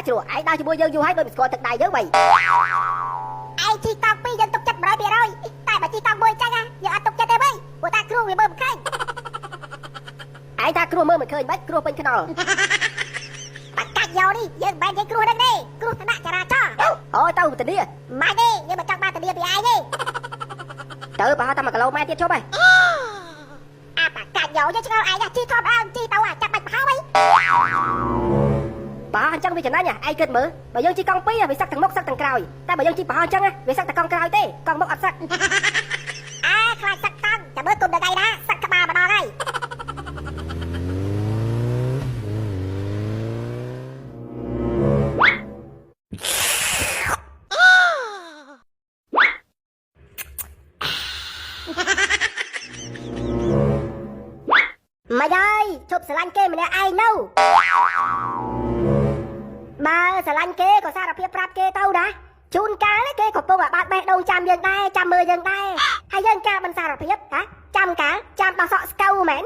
ជ្រួឯងដើរជាមួយយើងយូរហើយដូចមិនស្គាល់ទឹកដៃយើងវិញឯងជីកង់ពីរយើងទុកចិត្ត100%តែបើជីកង់មួយចឹងយើងអត់ទុកចិត្តទេវិញព្រោះតាគ្រូវាមើលមិនឃើញឯងថាគ្រូមើលមិនឃើញបាច់គ្រូពេញខ្នល់បាច់កាច់យកនេះយើងមិននិយាយគ្រូហ្នឹងទេគ្រូថ្នាក់ចរាចរណ៍អូយទៅធានាមិនទេយើងមិនចង់បានធានាពីឯងទេទៅបើថា1គីឡូម៉ែត្រទៀតជប់ហ៎អាបាកាច់យកយើងឆ្ងល់ឯងជីធំអើជីទៅចាប់បាច់បោហើយបើអញ្ចឹងវាចំណាញ់ឯងគិតមើលបើយើងជីកង់ពីរវាសឹកទាំងមុខសឹកទាំងក្រោយតែបើយើងជីបោះអញ្ចឹងវាសឹកតែកង់ក្រោយទេកង់មុខអត់សឹកខ្លាចសឹកកង់ចាំមើលគុំដល់ដៃណាសឹកក្បាលម្ដងហើយមកហើយជប់ស្រឡាញ់គេម្នាក់ឯងនៅបើស្រឡាញ់គេក៏សារភាពប្រាប់គេទៅណាជួនកាលគេក៏ពុកឲ្យបាត់បេះដូងចាំយើងដែរចាំមើលយើងដែរហើយយើងកាលមិនសារភាពហ៎ចាំកាលចាំដោះសក់ស្កៅមែន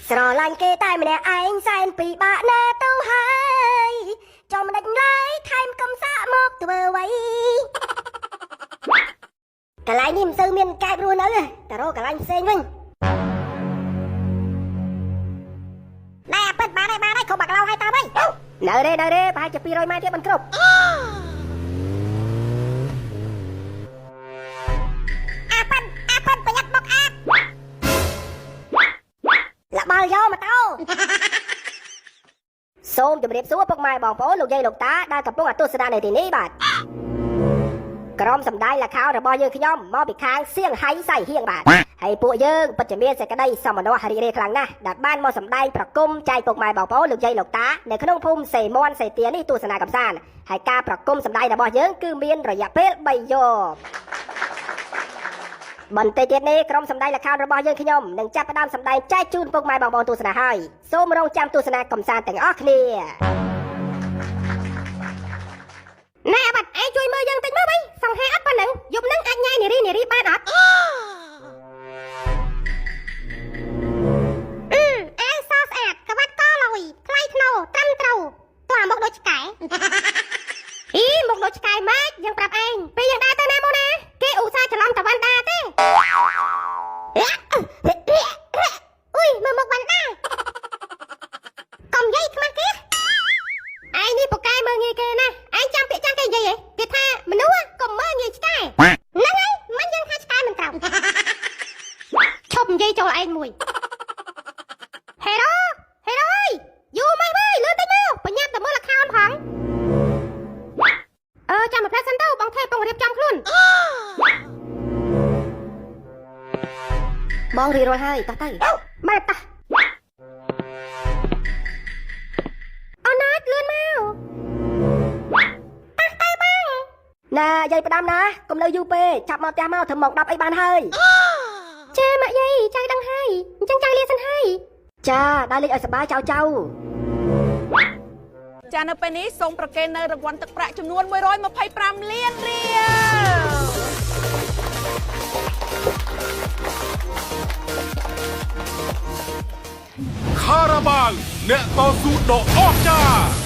ស្រឡាញ់គេតែម្នាក់ឯងសែនពីបាក់ណាទៅហើយចំមិនដេចឡើយថែមកំសាកមកធ្វើអ្វីកន្លែងនេះមិនសូវមានកែបរស់នៅទេតែរកកន្លែងផ្សេងវិញណែប៉ិតបានហើយគ្រប់បាក់ឡោហើយតាមហើយនៅទេប្រហែលជា200ម៉ែត្រទៀតមិនគ្រប់អាប៉ិនប្រយ័ត្នមកអាលបល់យកម៉ូតូសូមជម្រាបសួរពុកម៉ែបងប្អូនលោកយាយលោកតាដែលកំពុងទស្សនានៅទីនេះបាទក្រុមសម្ដែងល្ខោនរបស់យើងខ្ញុំមកពីខាងសៀងហៃសៃហៀងបាទហើយពួកយើងពិតជាមានសេចក្តីសមណោះរីករាយខ្លាំងណាស់ដែលបានមកសម្ដែងប្រគំចែកពុកម៉ែបងប្អូនលោកយាយលោកតានៅក្នុងភូមិសេមន់សេទានេះទស្សនាកម្សាន្តហើយការប្រគំសម្ដែងរបស់យើងគឺមានរយៈពេល3យប់បន្តិចទៀតនេះក្រុមសម្ដែងល្ខោនរបស់យើងខ្ញុំនឹងចាប់ផ្ដើមសម្ដែងចែកជូនពុកម៉ែបងប្អូនទស្សនាហើយសូមរងចាំទស្សនាកម្សាន្តទាំងអស់គ្នាណែបាត់ឯងជួយមើលយើងតិចមើលវិញសង្ហាអត់ប៉ុណ្ណឹងយប់នឹងអាចញ៉ៃនារីបានអត់ឯងសស្អាតក្បាច់កលុយថ្លៃថ្នូរត្រឹមត្រូវតោះមកដូចឆ្កែមកដូចឆ្កែម៉េចយើងប្រាប់ឯងពេលយើងដើរទៅណាមកណាគេឧស្សាហ៍ច្រឡំតវណ្ណដាទេអុយមើលមកវណ្ណដាកុំនិយាយខ្មាស់គេឯងនេះពូកែមើលងាយគេណាឯងចាំពាក្យចាំគេនិយាយហ៎គេថាមនុស្សកុំមើលងាយឆ្កែហ្នឹងហើយមិនយើងថាឆ្កែមិនត្រូវឈប់និយាយចូលឯងមួយហេរ៉ូអើយយូរមកវិញលឿនតិចមកបញ្ញាប់ទៅមើលល្ខោនផងចាំមកផ្លែសិនទៅបងថេពកំរៀបចំខ្លួនបងរៀបរួចហើយតោះទៅបែបតោះអូនណាតលឿនមកទៅបងណាយាយផ្ដាំណាកុំនៅយូរពេកចាប់មកផ្ទះមកធ្វើមក10អីបានហើយចាម៉ាក់យាយចៅដឹងហើយអញ្ចឹងចៅលាសិនហើយចាដើរលេងឲ្យសប្បាយចៅចានៅពេលនេះសូមប្រគេននៅរង្វាន់ទឹកប្រាក់ចំនួន125លានរៀលខារ៉ាបាវអ្នកតស៊ូដ៏អស្ចារ្យ